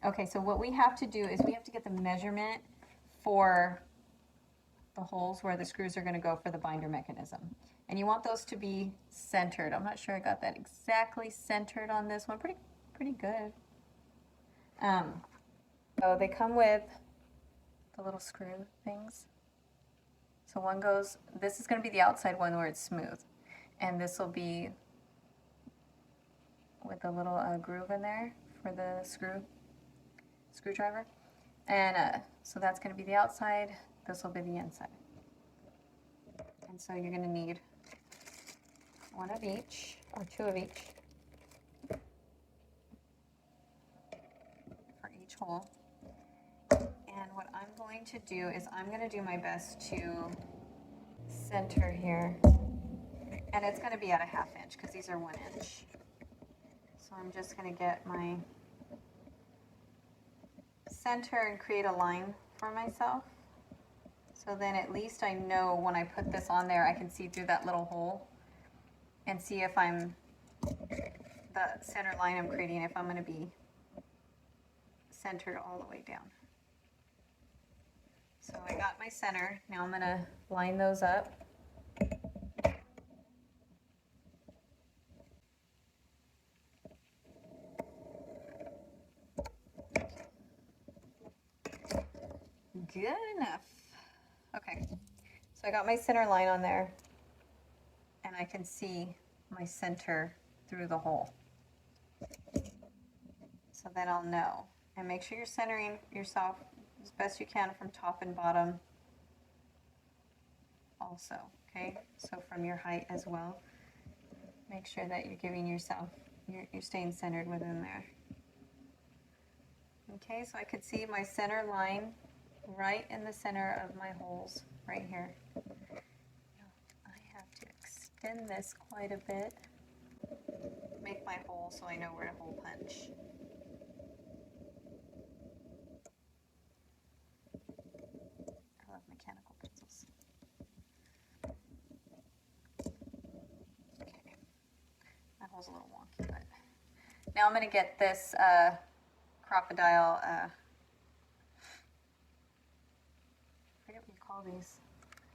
Okay, so what we have to do is we have to get the measurement for the holes where the screws are going to go for the binder mechanism. And you want those to be centered. I'm not sure I got that exactly centered on this one. Pretty good. So they come with the little screw things. So one goes, this is going to be the outside one where it's smooth. And this will be with a little groove in there for the screwdriver. And so that's going to be the outside. This will be the inside. And so you're going to need one of each, or two of each, for each hole. And what I'm going to do is I'm going to do my best to center here. And it's going to be at a 1/2 inch because these are 1 inch. So I'm just going to get my center and create a line for myself. So then at least I know when I put this on there, I can see through that little hole and see if I'm, the center line I'm creating, if I'm going to be centered all the way down. So I got my center. Now I'm going to line those up. Good enough. Okay, so I got my center line on there, and I can see my center through the hole. So then I'll know. And make sure you're centering yourself as best you can from top and bottom also, okay? So from your height as well. Make sure that you're giving yourself, you're staying centered within there. Okay, so I could see my center line right in the center of my holes, right here. I have to extend this quite a bit. Make my hole so I know where to hole punch. I love mechanical pencils. Okay, that hole's a little wonky, but now I'm going to get this crocodile, I forget what you call these.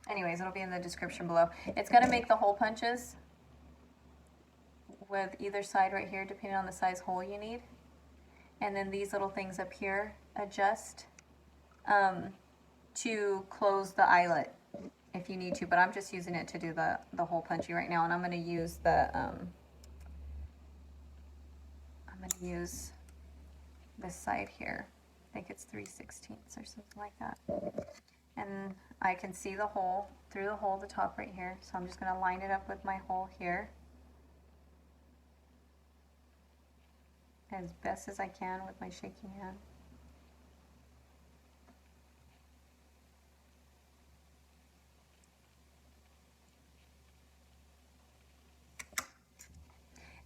Anyways, it'll be in the description below. It's going to make the hole punches with either side right here, depending on the size hole you need. And then these little things up here adjust to close the eyelet if you need to, but I'm just using it to do the hole punchy right now, and I'm going to use the this side here. I think it's 3/16 or something like that. And I can see the hole through the hole, the top right here. So I'm just going to line it up with my hole here as best as I can with my shaky hand.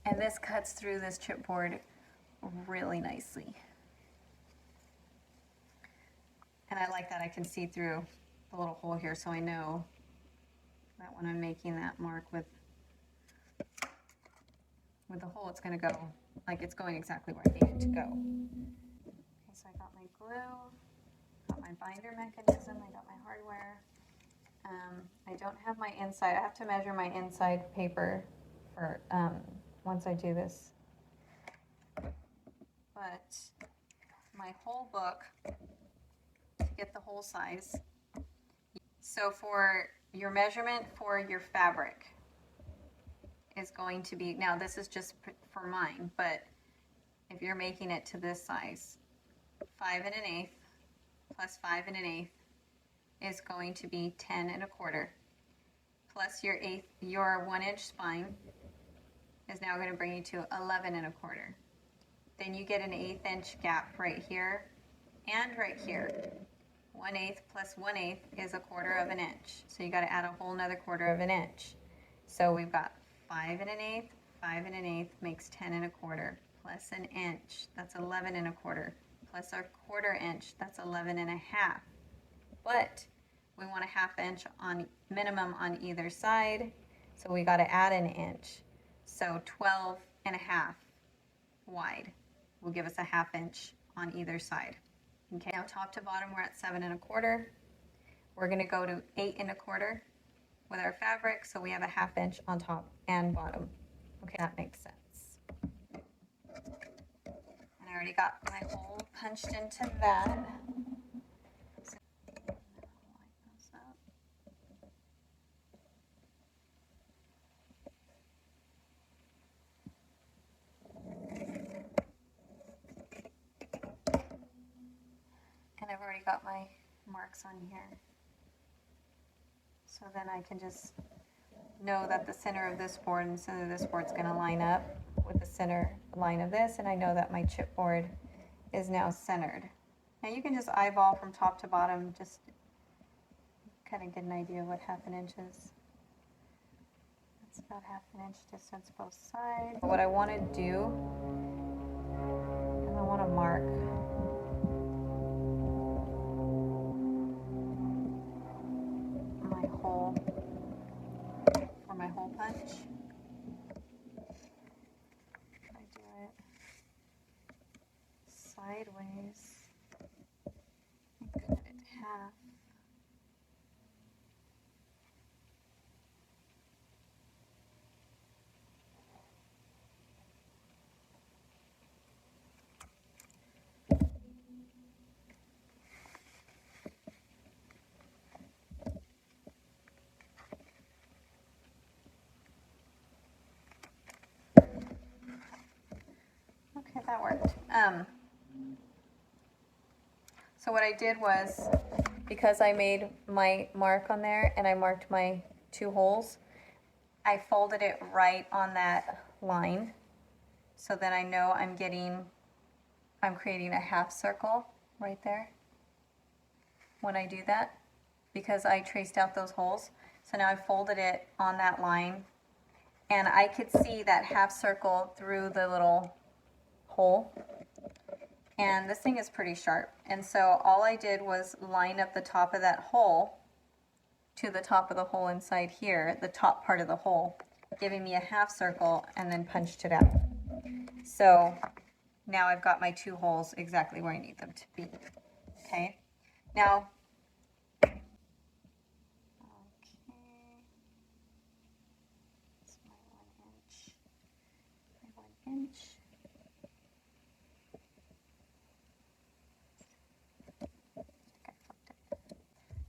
And this cuts through this chipboard really nicely. And I like that I can see through the little hole here, so I know that when I'm making that mark with the hole, it's going to go, like it's going exactly where I need it to go. Okay, so I got my glue, got my binder mechanism, I got my hardware. I don't have my inside. I have to measure my inside paper for once I do this. But my hole book, to get the hole size. So for your measurement for your fabric is going to be, now this is just for mine, but if you're making it to this size, 5 1/8 plus 5 1/8 is going to be 10 1/4, plus your 1 inch spine is now going to bring you to 11 1/4. Then you get an 1/8 inch gap right here and right here. 1/8 plus 1/8 is 1/4 inch. So you got to add a whole nother 1/4 inch. So we've got 5 1/8, 5 1/8 makes 10 1/4, plus an inch, that's 11 1/4, plus our 1/4 inch, that's 11 1/2. But we want a 1/2 inch on minimum on either side, so we got to add an inch. So 12 1/2 wide will give us a 1/2 inch on either side. Okay, now top to bottom we're at 7 1/4. We're going to go to 8 1/4 with our fabric, so we have a 1/2 inch on top and bottom. Okay, that makes sense. And I already got my hole punched into that. So, line those up. And I've already got my marks on here. So then I can just know that the center of this board and the center of this board is going to line up with the center line of this, and I know that my chipboard is now centered. Now you can just eyeball from top to bottom, just kind of get an idea of what 1/2 inch is. That's about 1/2 inch distance both sides. What I want to do is I want to mark my hole for my hole punch. I do it sideways and cut it in half. Okay, that worked. So what I did was, because I made my mark on there and I marked my 2 holes, I folded it right on that line. So then I know I'm creating a 1/2 circle right there when I do that, because I traced out those holes. So now I folded it on that line, and I could see that 1/2 circle through the little hole. And this thing is pretty sharp. And so all I did was line up the top of that hole to the top of the hole inside here, the top part of the hole, giving me a 1/2 circle, and then punched it out. So now I've got my 2 holes exactly where I need them to be. Okay. Now, okay, that's my 1 inch. My 1 inch.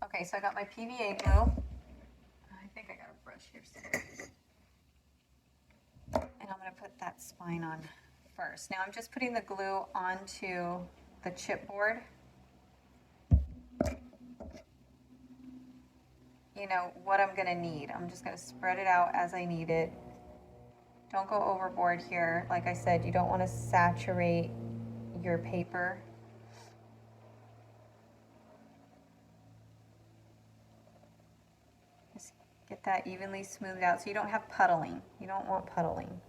Okay, so I got my PVA glue. I think I got a brush here somewhere. And I'm going to put that spine on first. Now I'm just putting the glue onto the chipboard. You know what I'm going to need. I'm just going to spread it out as I need it. Don't go overboard here. Like I said, you don't want to saturate your paper. Just get that evenly smoothed out so you don't have puddling. You don't want puddling.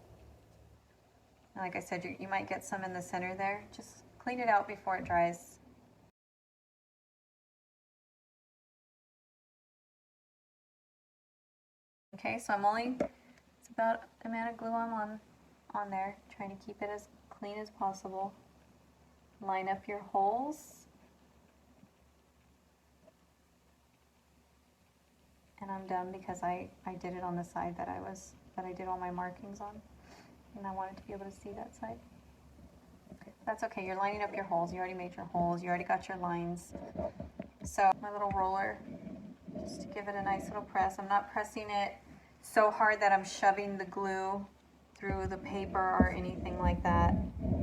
Like I said, you might get some in the center there. Just clean it out before it dries. Okay, so it's about the amount of glue I'm on there, trying to keep it as clean as possible. Line up your holes. And I'm done because I did it on the side that I did all my markings on. And I wanted to be able to see that side. That's okay, you're lining up your holes. You already made your holes, you already got your lines. So my little roller, just to give it a nice little press. I'm not pressing it so hard that I'm shoving the glue through the paper or anything like that,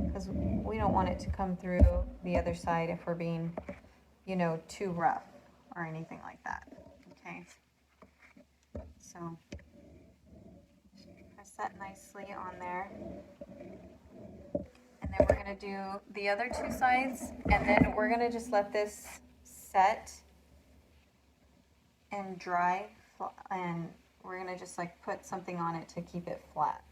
because we don't want it to come through the other side if we're being, you know, too rough or anything like that. Okay, so press that nicely on there. And then we're going to do the other 2 sides, and then we're going to just let this set and dry, and we're going to just like put something on it to keep it flat.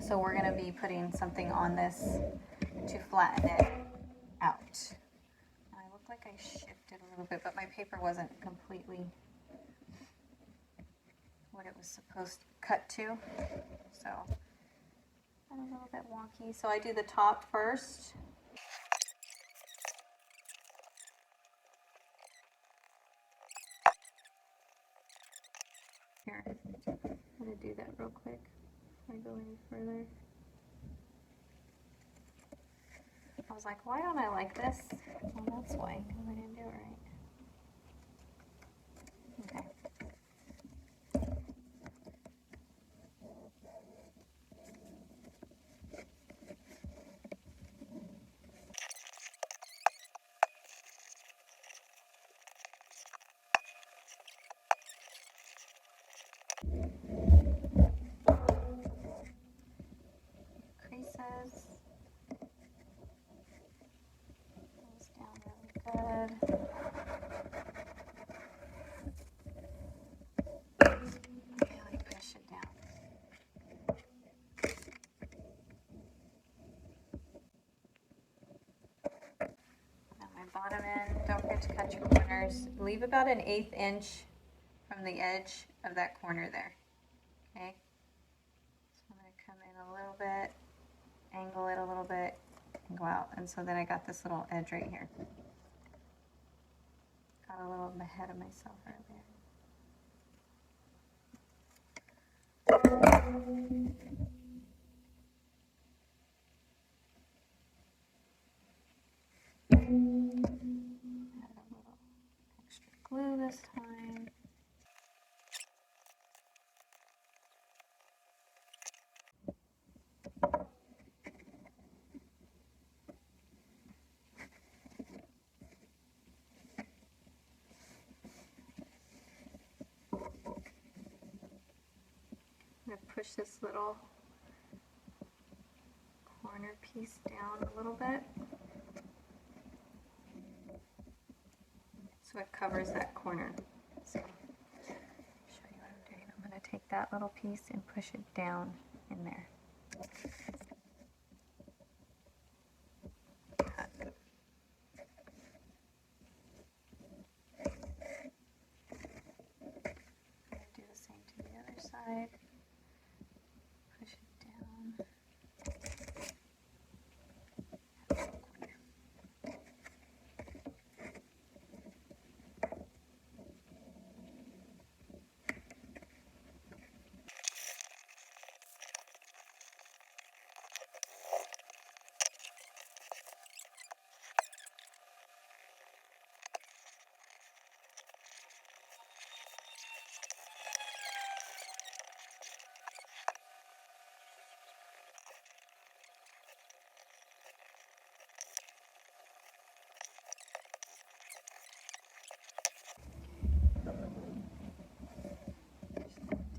So we're going to be putting something on this to flatten it out. I look like I shifted a little bit, but my paper wasn't completely what it was supposed to cut to. So I'm a little bit wonky. So I do the top first. Here, I'm going to do that real quick before I go any further. I was like, why don't I like this? Well, that's why, because I didn't do it right. Okay. Creases. Goes down really good. Really push it down. Now my bottom end, don't forget to cut your corners. Leave about 1/8 inch from the edge of that corner there. Okay? So I'm going to come in a little bit, angle it a little bit, and go out. And so then I got this little edge right here. Got a little ahead of myself earlier. Add a little extra glue this time. I'm going to push this little corner piece down a little bit so it covers that corner. So, show you what I'm doing. I'm going to take that little piece and push it down in there. Cut. Do the same to the other side. Push it down.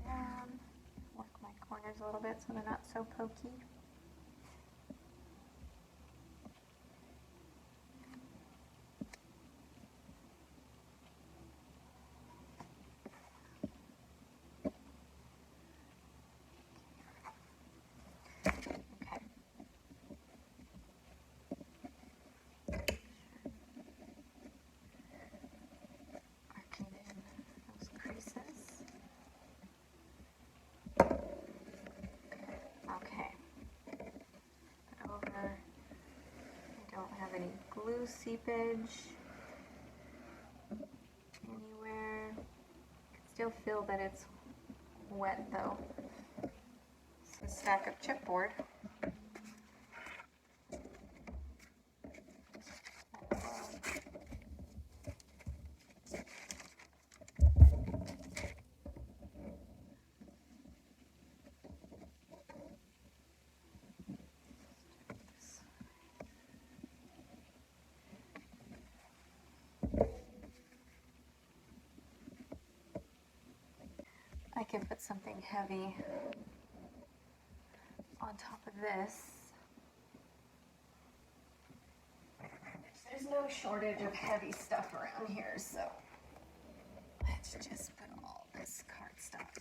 Down. Work my corners a little bit so they're not so pokey. Any glue seepage anywhere. I can still feel that it's wet though. It's a stack of chipboard. I can put something heavy on top of this. There's no shortage of heavy stuff around here, so let's just put all this cardstock.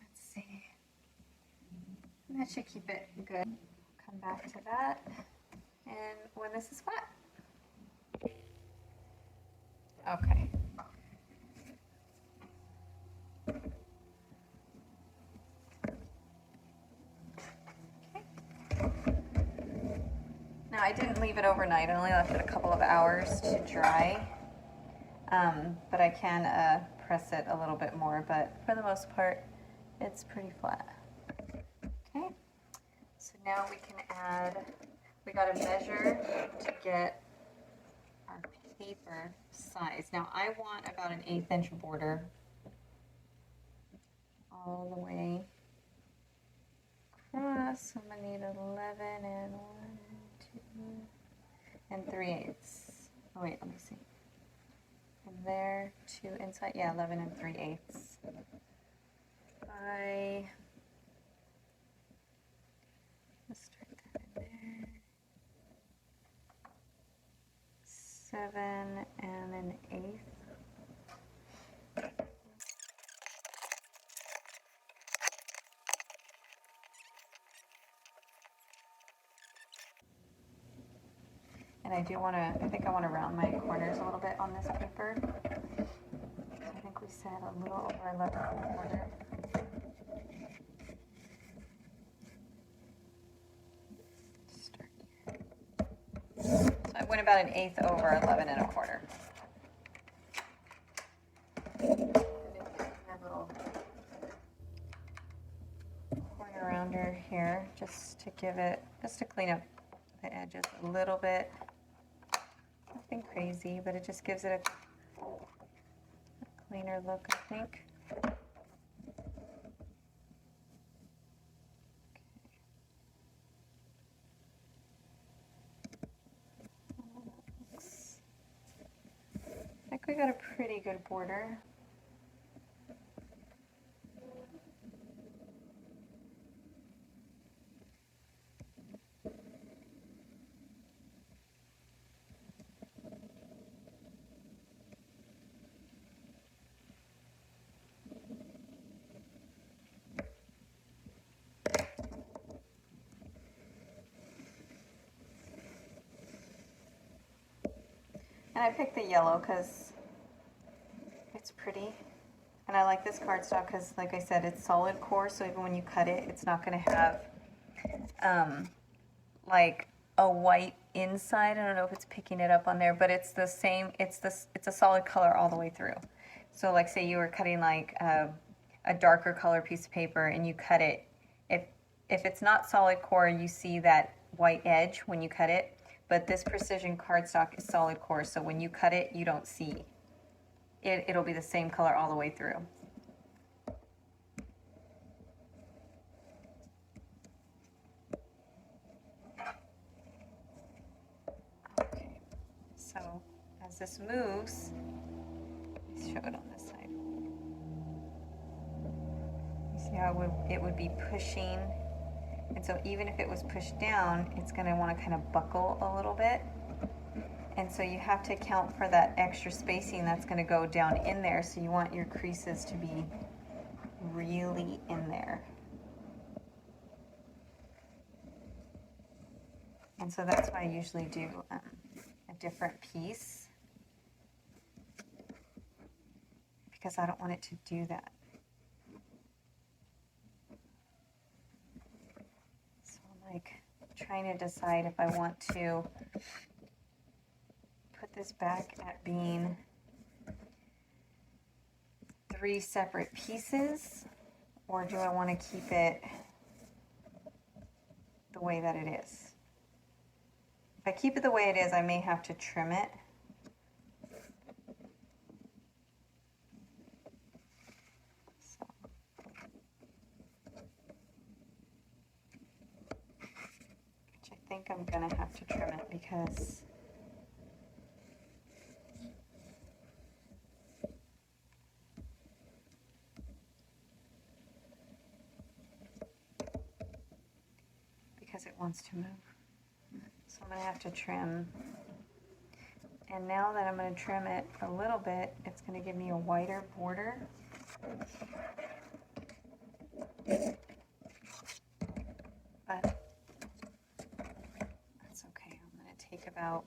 Let's see. That should keep it good. Come back to that, and when this is flat. Okay. Now I didn't leave it overnight, I only left it a couple of hours to dry. But I can press it a little bit more, but for the most part, it's pretty flat. Okay, so now we can add, we got to measure to get our paper size. Now I want about an 1/8 inch border all the way across. So I'm gonna need 11 and 1, 2, and 3/8. Oh wait, let me see. From there to inside, yeah, 11 and 3/8 by, let's start that in there, 7 and 1/8. And I do want to, I think I want to round my corners a little bit on this paper. I think we said a little over 11 and a quarter. Start here. So I went about an 1/8 over 11 and a quarter. A little corner rounder here, just to give it, just to clean up the edges a little bit. Nothing crazy, but it just gives it a cleaner look, I think. I think we got a pretty good border. And I picked the yellow because it's pretty. And I like this cardstock because, like I said, it's solid core, so even when you cut it, it's not going to have like a white inside. I don't know if it's picking it up on there, but it's the same, it's a solid color all the way through. So like say you were cutting like a darker color piece of paper and you cut it, if it's not solid core, you see that white edge when you cut it. But this precision cardstock is solid core, so when you cut it, you don't see it. It'll be the same color all the way through. Okay, so as this moves, let's show it on this side. You see how it would be pushing. And so even if it was pushed down, it's going to want to kind of buckle a little bit. And so you have to account for that extra spacing that's going to go down in there. So you want your creases to be really in there. And so that's why I usually do a different piece, because I don't want it to do that. Like trying to decide if I want to put this back at being 3 separate pieces, or do I want to keep it the way that it is? If I keep it the way it is, I may have to trim it. I think I'm gonna have to trim it because it wants to move. So I'm gonna have to trim. And now that I'm gonna trim it a little bit, it's gonna give me a wider border. about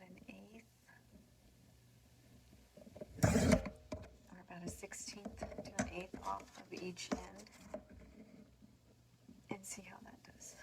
an eighth or about a 16th to an eighth off of each end and see how that does.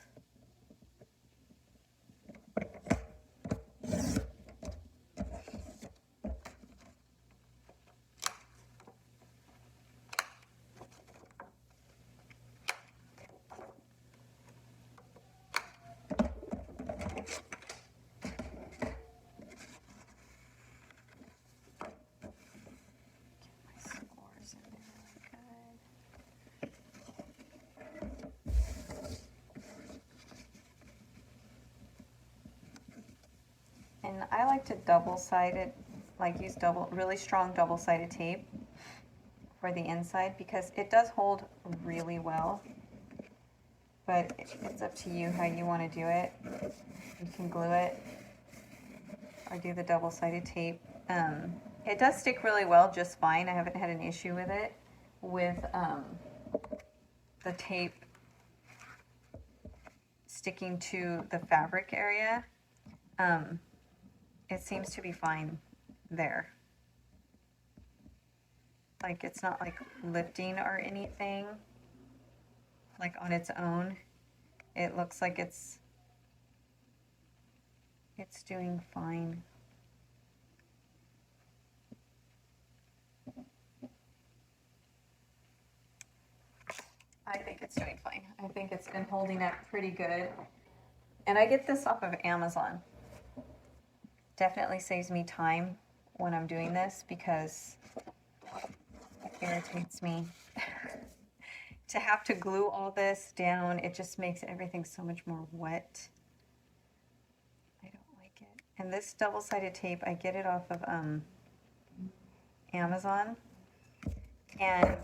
And I like to double-sided, like use really strong double-sided tape for the inside because it does hold really well. But it's up to you how you want to do it. You can glue it or do the double-sided tape. It does stick really well, just fine. I haven't had an issue with it, with the tape sticking to the fabric area. It seems to be fine there. Like it's not like lifting or anything, like on its own. It looks like it's doing fine. I think it's doing fine. I think it's been holding up pretty good. And I get this off of Amazon. Definitely saves me time when I'm doing this because it irritates me to have to glue all this down. It just makes everything so much more wet. I don't like it. And this double-sided tape, I get it off of Amazon. And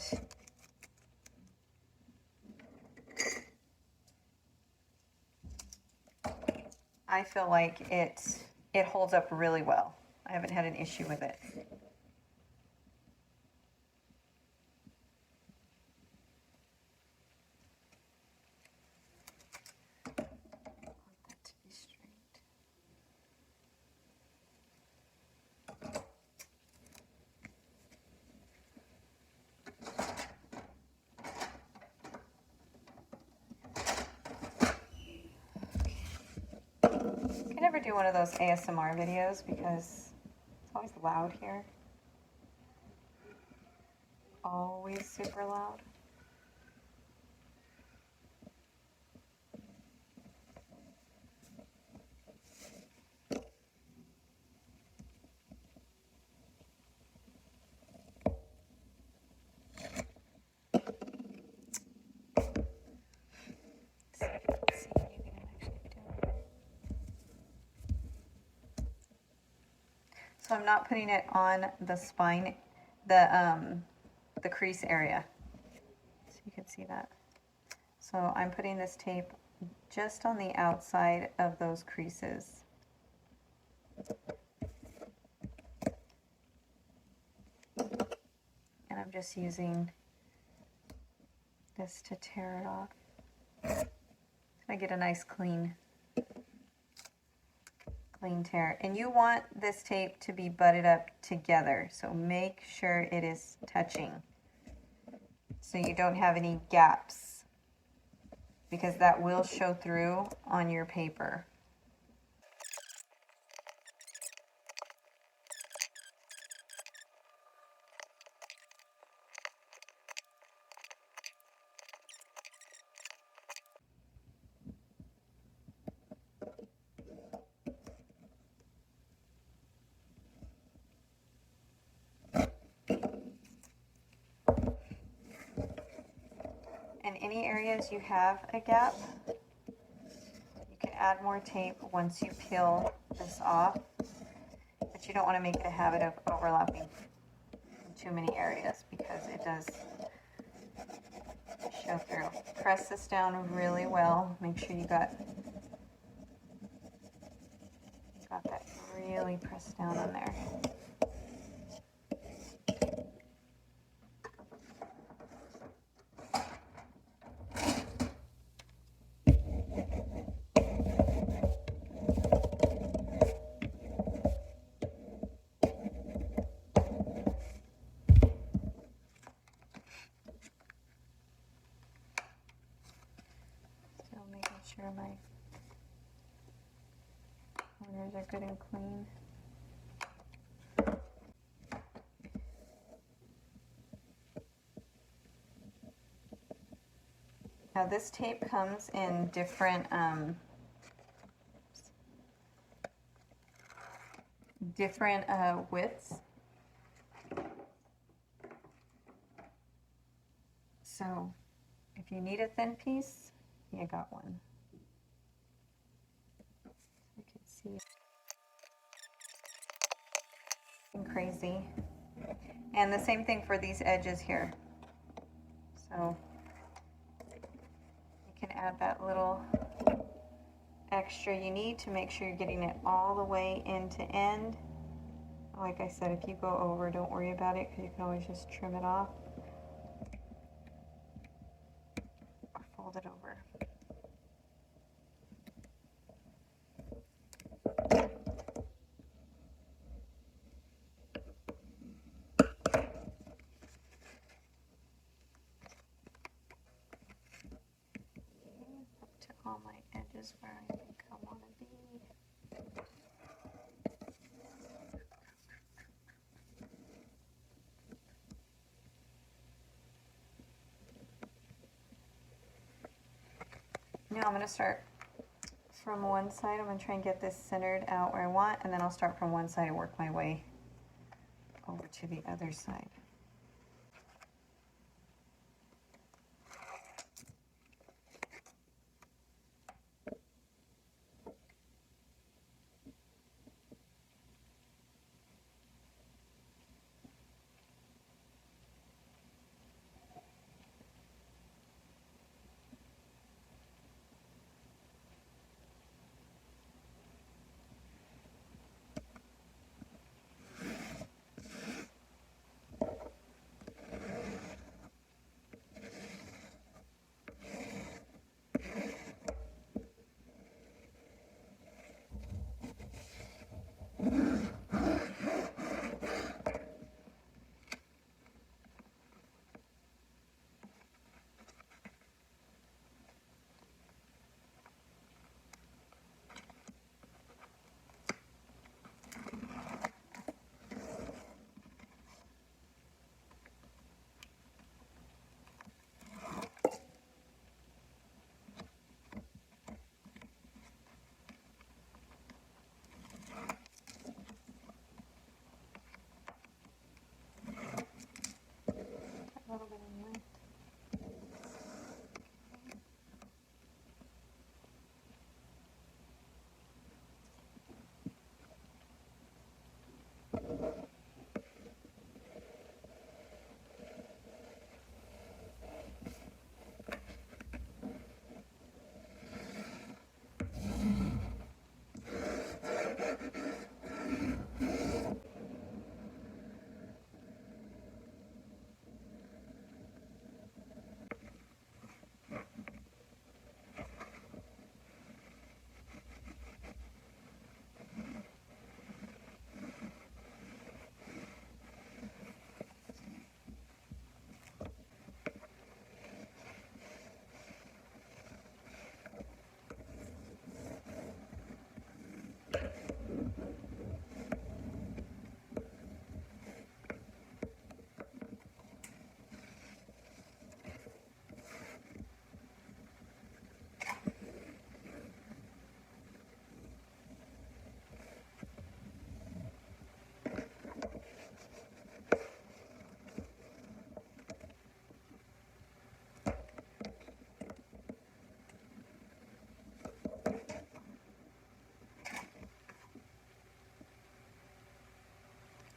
I feel like it holds up really well. I haven't had an issue with it. I want that to be straight. I can never do one of those ASMR videos because it's always loud here. Always super loud. So I'm not putting it on the spine, the crease area. So you can see that. So I'm putting this tape just on the outside of those creases. And I'm just using this to tear it off. So I get a nice clean tear. And you want this tape to be butted up together, so make sure it is touching so you don't have any gaps, because that will show through on your paper. In any areas you have a gap, you can add more tape once you peel this off, but you don't want to make it a habit of overlapping in too many areas because it does show through. Press this down really well. Make sure you got that really pressed down on there. corners are good and clean. Now this tape comes in different widths. So if you need a thin piece, you got one. You can see crazy. And the same thing for these edges here. So you can add that little extra you need to make sure you're getting it all the way end to end. Like I said, if you go over, don't worry about it because you can always just trim it off or fold it over. Up to all my edges where I think I want to be. Now I'm going to start from one side. I'm going to try and get this centered out where I want, and then I'll start from one side and work my way over to the other side. A little bit in length.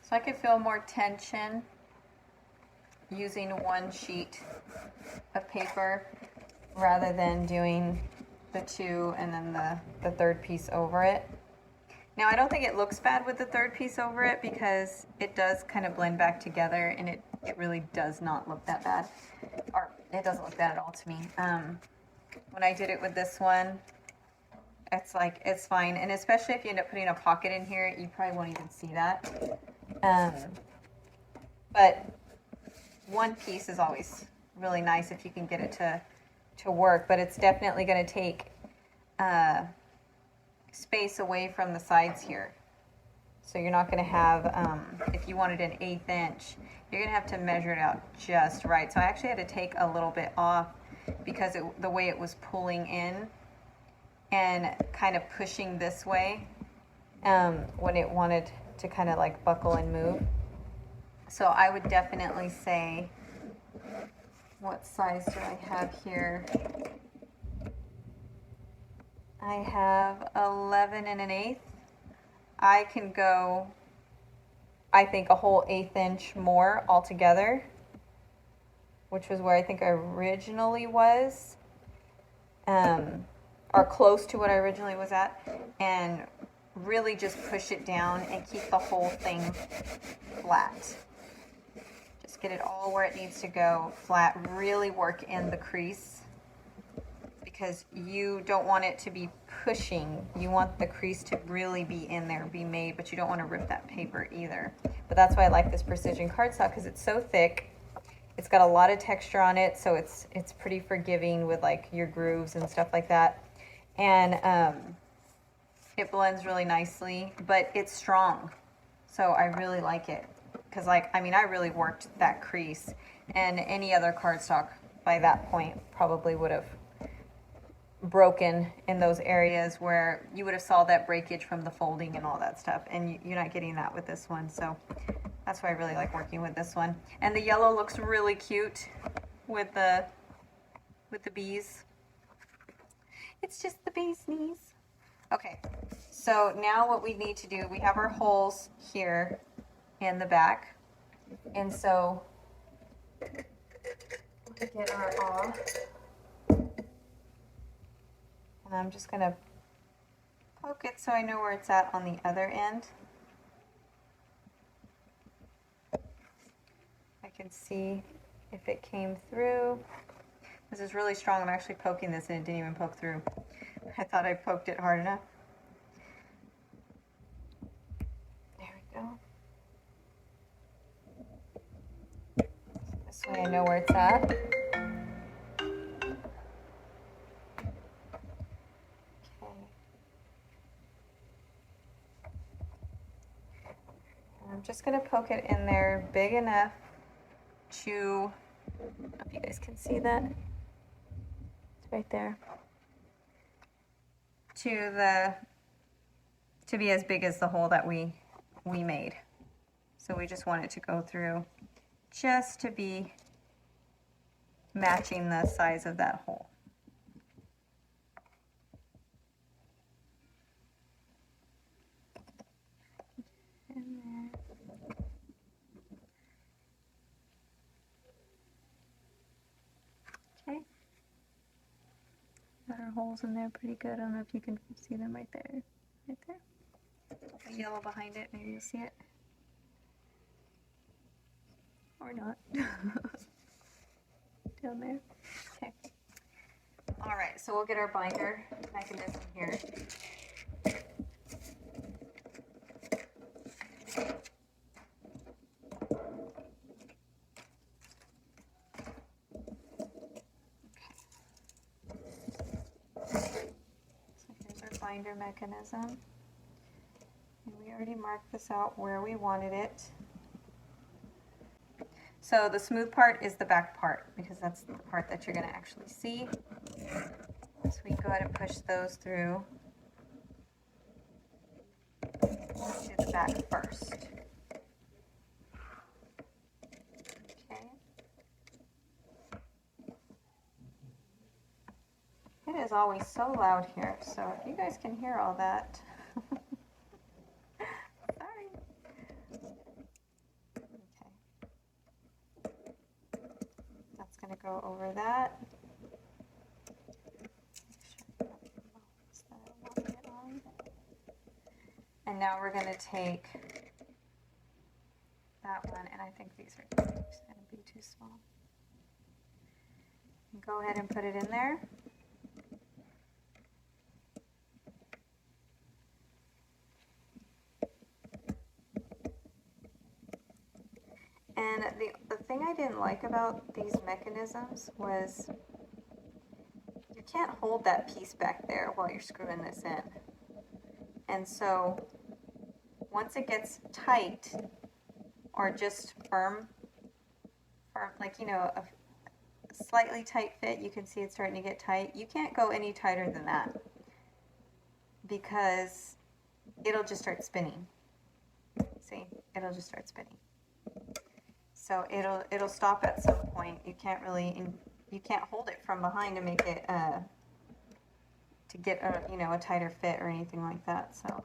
So I could feel more tension using one sheet of paper rather than doing the two and then the third piece over it. Now I don't think it looks bad with the third piece over it because it does kind of blend back together, and it really does not look that bad. Or it doesn't look bad at all to me. When I did it with this one, it's like, it's fine. And especially if you end up putting a pocket in here, you probably won't even see that. But one piece is always really nice if you can get it to work, but it's definitely going to take space away from the sides here. So you're not going to have, if you wanted an 1/8 inch, you're going to have to measure it out just right. So I actually had to take a little bit off because the way it was pulling in and kind of pushing this way when it wanted to kind of like buckle and move. So I would definitely say, what size do I have here? I have 11 1/8. I can go, I think, a whole 1/8 inch more altogether, which was where I think I originally was, or close to what I originally was at, and really just push it down and keep the whole thing flat. Just get it all where it needs to go, flat. Really work in the crease, because you don't want it to be pushing. You want the crease to really be in there, be made, but you don't want to rip that paper either. But that's why I like this precision cardstock, because it's so thick. It's got a lot of texture on it, so it's pretty forgiving with like your grooves and stuff like that. And it blends really nicely, but it's strong. So I really like it, because like, I mean, I really worked that crease, and any other cardstock by that point probably would have broken in those areas where you would have saw that breakage from the folding and all that stuff, and you're not getting that with this one. So that's why I really like working with this one. And the yellow looks really cute with the bees. It's just the bee's knees. Okay, so now what we need to do, we have our holes here in the back, and so we'll get our awl. And I'm just going to poke it so I know where it's at on the other end. I can see if it came through. This is really strong. I'm actually poking this and it didn't even poke through. I thought I poked it hard enough. There we go. This way I know where it's at. I'm just going to poke it in there big enough to, I don't know if you guys can see that. It's right there. To be as big as the hole that we made. So we just want it to go through just to be matching the size of that hole. Okay. Got our holes in there pretty good. I don't know if you can see them right there. Right there. The yellow behind it, maybe you'll see it. Or not. Down there. Okay. Alright, so we'll get our binder mechanism here. Binder mechanism, and we already marked this out where we wanted it. So the smooth part is the back part, because that's the part that you're going to actually see. So we can go ahead and push those through to the back first. Okay. It is always so loud here, so if you guys can hear all that, sorry. Okay. That's going to go over that. And now we're going to take that one, and I think these are going to be too small. Go ahead and put it in there. And the thing I didn't like about these mechanisms was you can't hold that piece back there while you're screwing this in. And so once it gets tight or just firm, like, you know, a slightly tight fit, you can see it's starting to get tight. You can't go any tighter than that because it'll just start spinning. See, it'll just start spinning. So it'll stop at some point. You can't hold it from behind to make it to get a, you know, a tighter fit or anything like that. So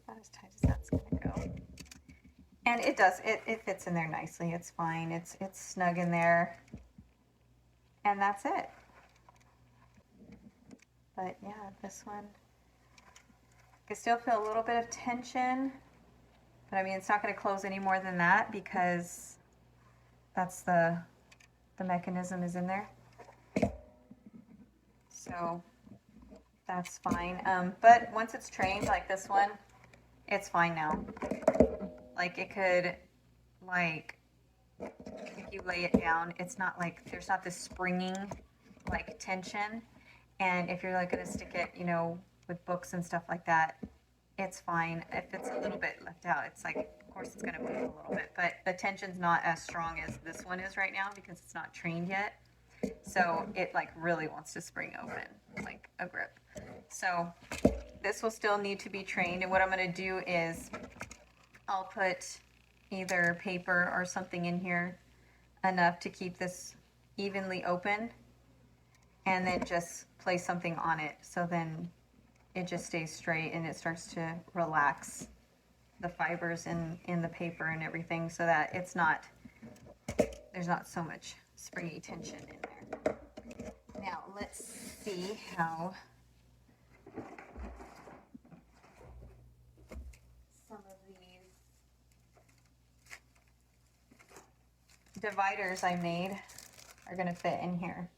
about as tight as that's going to go. And it does. It fits in there nicely. It's fine. It's snug in there. And that's it. But yeah, this one, I can still feel a little bit of tension. But I mean, it's not going to close any more than that because that's the mechanism is in there. So that's fine. But once it's trained, like this one, it's fine now. Like it could, like, if you lay it down, it's not like, there's not this springing, like, tension. And if you're like going to stick it, you know, with books and stuff like that, it's fine. If it's a little bit left out, it's like, of course it's going to move a little bit, but the tension's not as strong as this one is right now because it's not trained yet. So it like really wants to spring open, like a grip. So this will still need to be trained. And what I'm going to do is I'll put either paper or something in here enough to keep this evenly open, and then just place something on it so then it just stays straight and it starts to relax the fibers in the paper and everything so that it's not, there's not so much springy tension in there. Now let's see how some of these dividers I made are going to fit in here.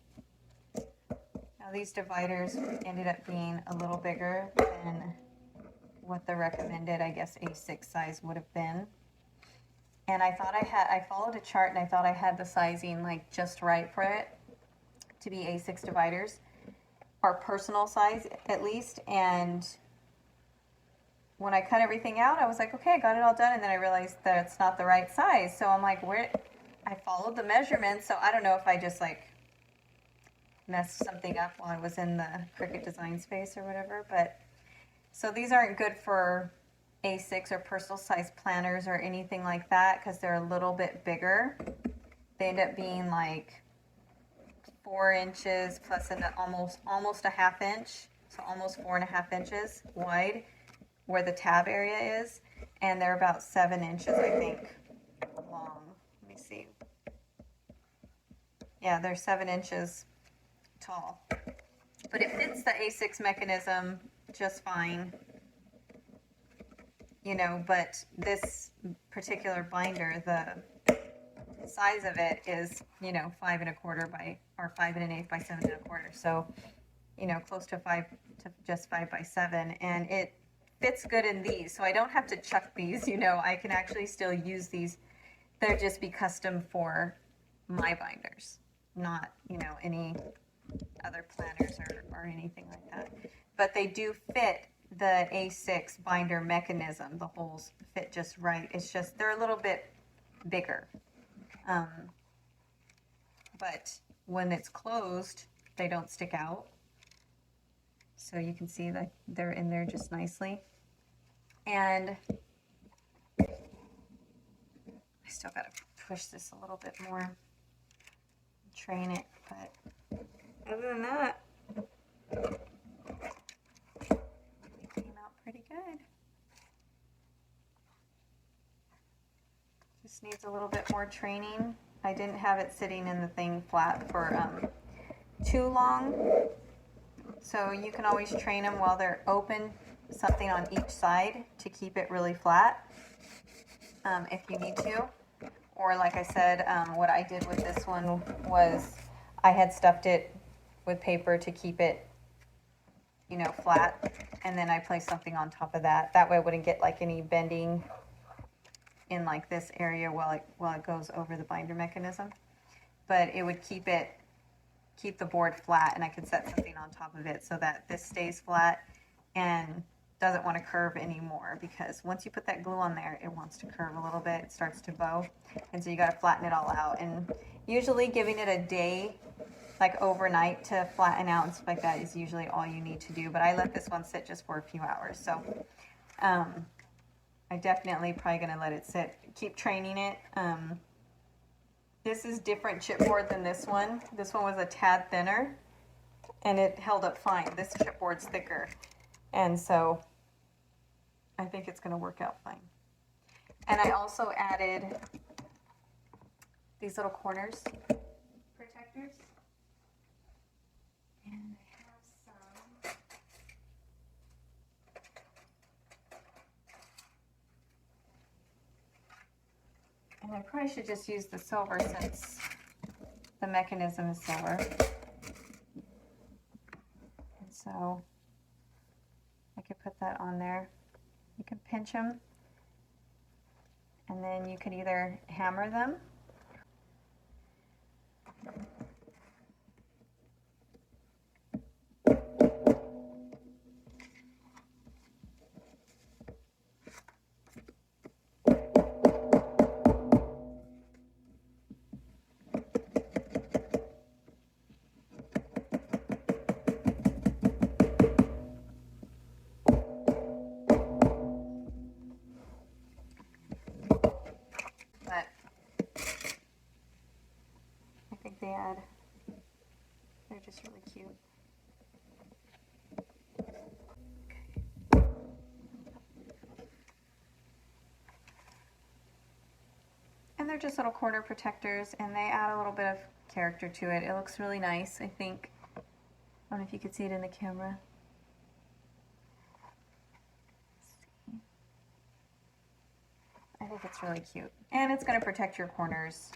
Now these dividers ended up being a little bigger than what the recommended, I guess, A6 size would have been. And I thought I followed a chart and I thought I had the sizing like just right for it to be A6 dividers, or personal size at least. And when I cut everything out, I was like, okay, I got it all done. And then I realized that it's not the right size. So I'm like, where? I followed the measurements. So I don't know if I just like messed something up while I was in the Cricut design space or whatever. But so these aren't good for A6 or personal size planners or anything like that because they're a little bit bigger. They end up being like 4 inches plus almost a half inch, so almost 4.5 inches wide where the tab area is, and they're about 7 inches, I think, long. Let me see. Yeah, they're 7 inches tall, but it fits the A6 mechanism just fine. You know, but this particular binder, the size of it is, you know, 5 1/4 by, or 5 1/8 by 7 1/4. So, you know, close to 5 to just 5 by 7, and it fits good in these. So I don't have to chuck these. You know, I can actually still use these. They'll just be custom for my binders, not, you know, any other planners or anything like that. But they do fit the A6 binder mechanism. The holes fit just right. It's just they're a little bit bigger. But when it's closed, they don't stick out. So you can see that they're in there just nicely. And I still got to push this a little bit more, train it. But other than that, came out pretty good. Just needs a little bit more training. I didn't have it sitting in the thing flat for too long. So you can always train them while they're open, something on each side to keep it really flat if you need to. or like I said, what I did with this one was I had stuffed it with paper to keep it, you know, flat, and then I placed something on top of that. That way I wouldn't get like any bending in like this area while it goes over the binder mechanism. But it would keep the board flat, and I could set something on top of it so that this stays flat and doesn't want to curve anymore, because once you put that glue on there, it wants to curve a little bit. It starts to bow, and so you got to flatten it all out. And usually giving it a day, like overnight, to flatten out and stuff like that is usually all you need to do. But I let this one sit just for a few hours. So I definitely probably going to let it sit, keep training it. This is different chipboard than this one. This one was a tad thinner, and it held up fine. This chipboard's thicker, and so I think it's going to work out fine. And I also added these little corners protectors. And I have some. And I probably should just use the silver since the mechanism is silver. And so I could put that on there. You can pinch them, and then you could either hammer them, but I think they're just really cute. And they're just little corner protectors, and they add a little bit of character to it. It looks really nice, I think. I don't know if you could see it in the camera. I think it's really cute. And it's going to protect your corners.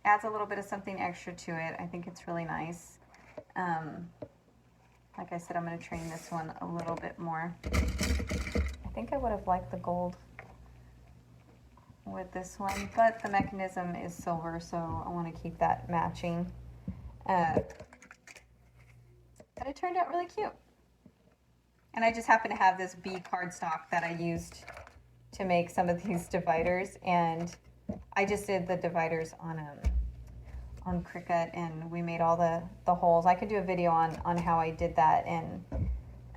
Adds a little bit of something extra to it. I think it's really nice. Like I said, I'm going to train this one a little bit more. I think I would have liked the gold with this one, but the mechanism is silver, so I want to keep that matching. But it turned out really cute. And I just happen to have this B cardstock that I used to make some of these dividers, and I just did the dividers on Cricut, and we made all the holes. I could do a video on how I did that and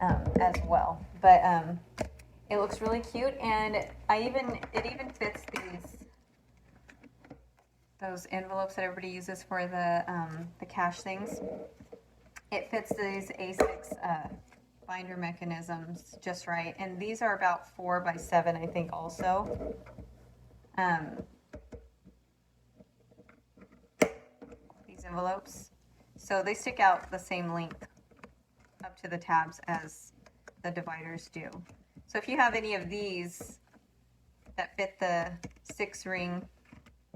as well, but it looks really cute, and it even fits those envelopes that everybody uses for the cash things. It fits these A6 binder mechanisms just right, and these are about 4 by 7, I think, also. These envelopes, so they stick out the same length up to the tabs as the dividers do. So if you have any of these that fit the 6-ring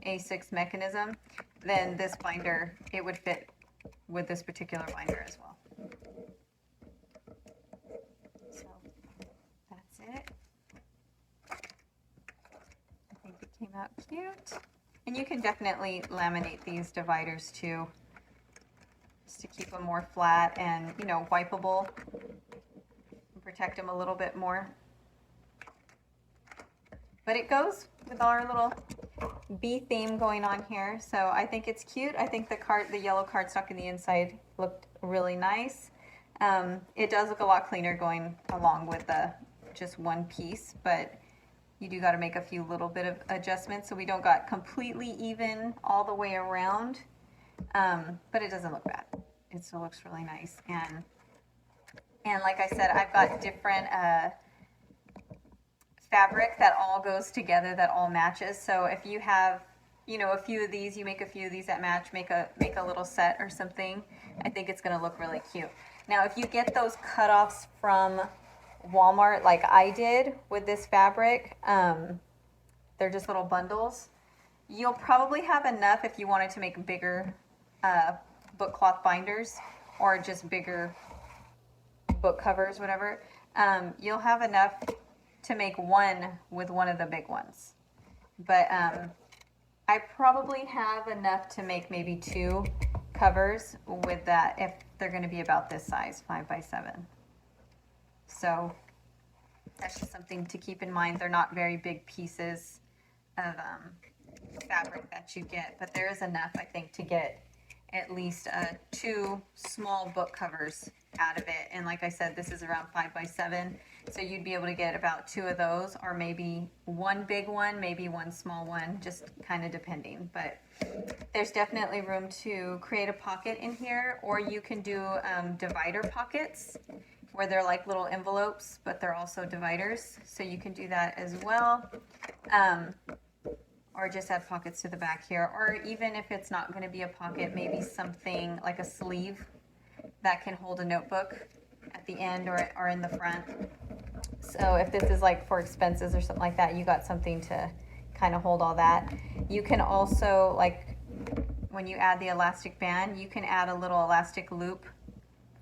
A6 mechanism, then this binder, it would fit with this particular binder as well. So that's it. I think it came out cute. And you can definitely laminate these dividers too, just to keep them more flat and, you know, wipeable, and protect them a little bit more. But it goes with our little bee theme going on here, so I think it's cute. I think the yellow cardstock in the inside looked really nice. It does look a lot cleaner going along with just one piece, but you do got to make a few little bit of adjustments so we don't got completely even all the way around. But it doesn't look bad. It still looks really nice, and like I said, I've got different fabric that all goes together, that all matches. So if you have, you know, a few of these, you make a few of these that match, make a little set or something, I think it's going to look really cute. Now, if you get those cutoffs from Walmart like I did with this fabric, they're just little bundles. You'll probably have enough if you wanted to make bigger book cloth binders or just bigger book covers, whatever. You'll have enough to make one with one of the big ones. But I probably have enough to make maybe 2 covers with that if they're going to be about this size, 5 by 7. So that's just something to keep in mind. They're not very big pieces of fabric that you get, but there is enough, I think, to get at least 2 small book covers out of it. And like I said, this is around 5 by 7, so you'd be able to get about 2 of those, or maybe 1 big one, maybe 1 small one, just kind of depending. But there's definitely room to create a pocket in here, or you can do divider pockets where they're like little envelopes, but they're also dividers, so you can do that as well. Or just add pockets to the back here, or even if it's not going to be a pocket, maybe something like a sleeve that can hold a notebook at the end or in the front. So if this is like for expenses or something like that, you got something to kind of hold all that. You can also, like when you add the elastic band, you can add a little elastic loop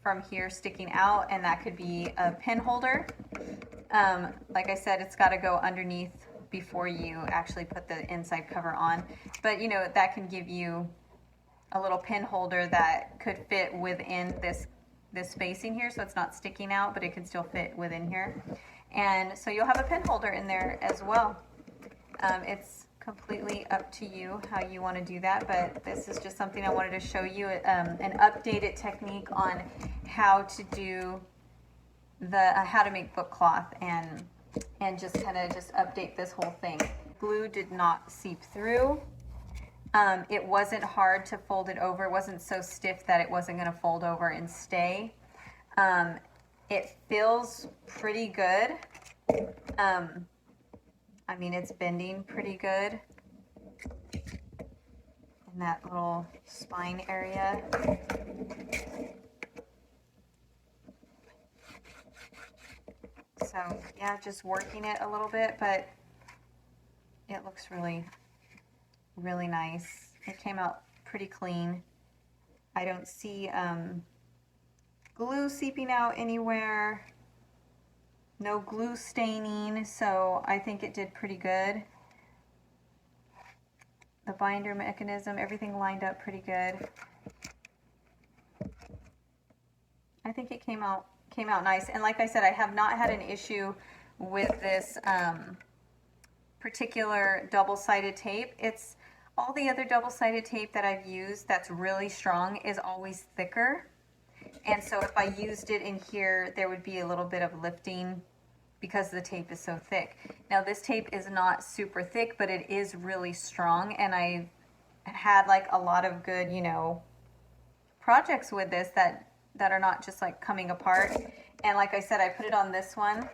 from here sticking out, and that could be a pen holder. Like I said, it's got to go underneath before you actually put the inside cover on, but you know, that can give you a little pin holder that could fit within this spacing here, so it's not sticking out, but it can still fit within here. And so you'll have a pin holder in there as well. It's completely up to you how you want to do that, but this is just something I wanted to show you, an updated technique on how to do the how to make book cloth, and just kind of just update this whole thing. Glue did not seep through. It wasn't hard to fold it over. It wasn't so stiff that it wasn't going to fold over and stay. It feels pretty good. I mean, it's bending pretty good in that little spine area. So yeah, just working it a little bit, but it looks really, really nice. It came out pretty clean. I don't see glue seeping out anywhere. No glue staining, so I think it did pretty good. The binder mechanism, everything lined up pretty good. I think it came out nice, and like I said, I have not had an issue with this particular double-sided tape. It's all the other double-sided tape that I've used that's really strong is always thicker, and so if I used it in here, there would be a little bit of lifting because the tape is so thick. Now this tape is not super thick, but it is really strong, and I've had like a lot of good, you know, projects with this that are not just like coming apart. And like I said, I put it on this one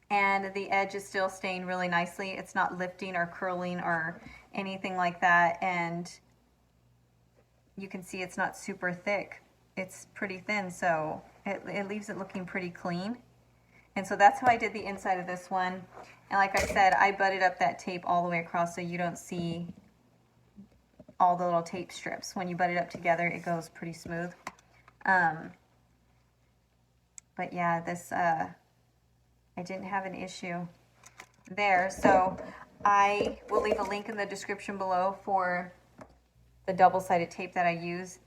and the edge is still staying really nicely. It's not lifting or curling or anything like that, and you can see it's not super thick. It's pretty thin, so it leaves it looking pretty clean. And so that's how I did the inside of this one. And like I said, I butted up that tape all the way across so you don't see all the little tape strips. When you butt it up together, it goes pretty smooth. But yeah, this I didn't have an issue there. So I will leave a link in the description below for the double-sided tape that I use.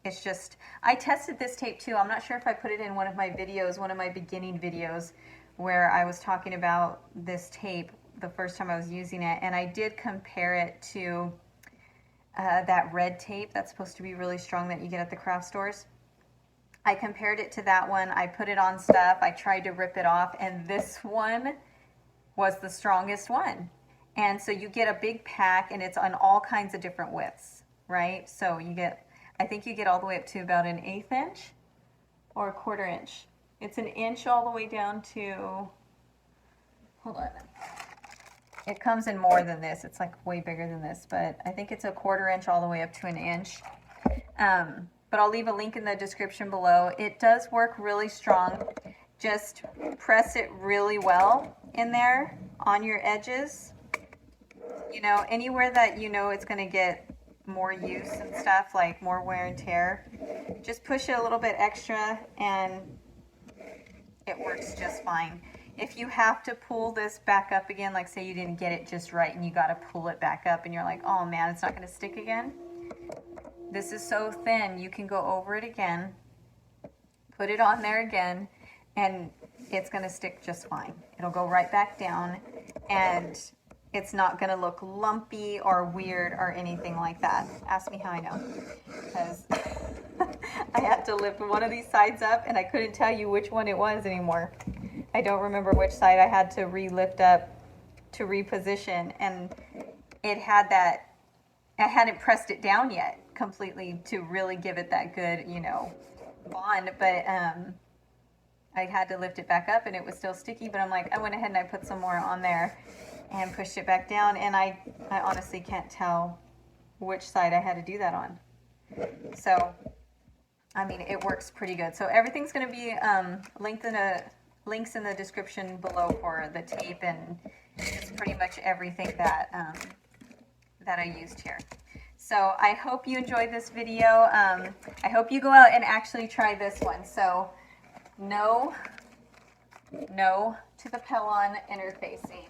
It's just, I tested this tape too. I'm not sure if I put it in one of my videos, one of my beginning videos, where I was talking about this tape the first time I was using it, and I did compare it to that red tape that's supposed to be really strong that you get at the craft stores. I compared it to that one. I put it on stuff. I tried to rip it off, and this one was the strongest one. And so you get a big pack, and it's on all kinds of different widths, right? So you get, I think you get all the way up to about an 1/8 inch or a 1/4 inch. It's an inch all the way down to, hold on. It comes in more than this. It's like way bigger than this, but I think it's a 1/4 inch all the way up to an inch. But I'll leave a link in the description below. It does work really strong. Just press it really well in there on your edges. You know, anywhere that you know it's going to get more use and stuff, like more wear and tear, just push it a little bit extra and it works just fine. If you have to pull this back up again, like say you didn't get it just right and you got to pull it back up and you're like, oh man, it's not going to stick again. This is so thin, you can go over it again, put it on there again, and it's going to stick just fine. It'll go right back down and it's not going to look lumpy or weird or anything like that. Ask me how I know. Because I had to lift one of these sides up and I couldn't tell you which one it was anymore. I don't remember which side I had to re-lift up to reposition, and it had that, I hadn't pressed it down yet completely to really give it that good, you know, bond, but I had to lift it back up and it was still sticky, but I'm like, I went ahead and I put some more on there and pushed it back down, and I honestly can't tell which side I had to do that on. So, I mean, it works pretty good. So everything's going to be links in the description below for the tape and just pretty much everything that that I used here. So I hope you enjoyed this video. I hope you go out and actually try this one. So no to the Pelon interfacing,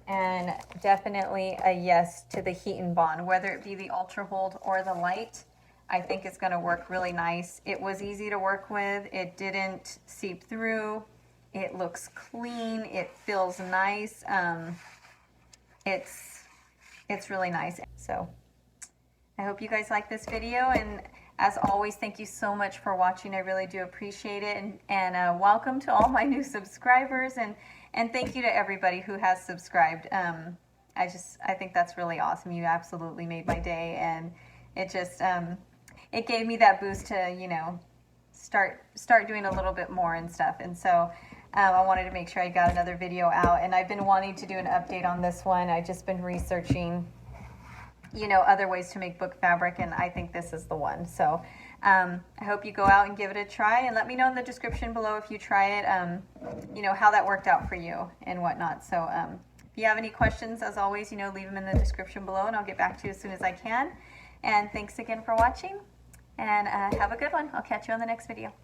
and definitely a yes to the heat and bond, whether it be the Ultra Hold or the light. I think it's going to work really nice. It was easy to work with. It didn't seep through. It looks clean. It feels nice. It's really nice. So I hope you guys like this video, and as always, thank you so much for watching. I really do appreciate it, and welcome to all my new subscribers, and thank you to everybody who has subscribed. I think that's really awesome. You absolutely made my day, and it just it gave me that boost to, you know, start doing a little bit more and stuff. And so I wanted to make sure I got another video out, and I've been wanting to do an update on this one. I've just been researching, you know, other ways to make book fabric, and I think this is the one. So I hope you go out and give it a try, and let me know in the description below if you try it, you know, how that worked out for you and whatnot. So if you have any questions, as always, you know, leave them in the description below, and I'll get back to you as soon as I can. And thanks again for watching, and have a good one. I'll catch you on the next video.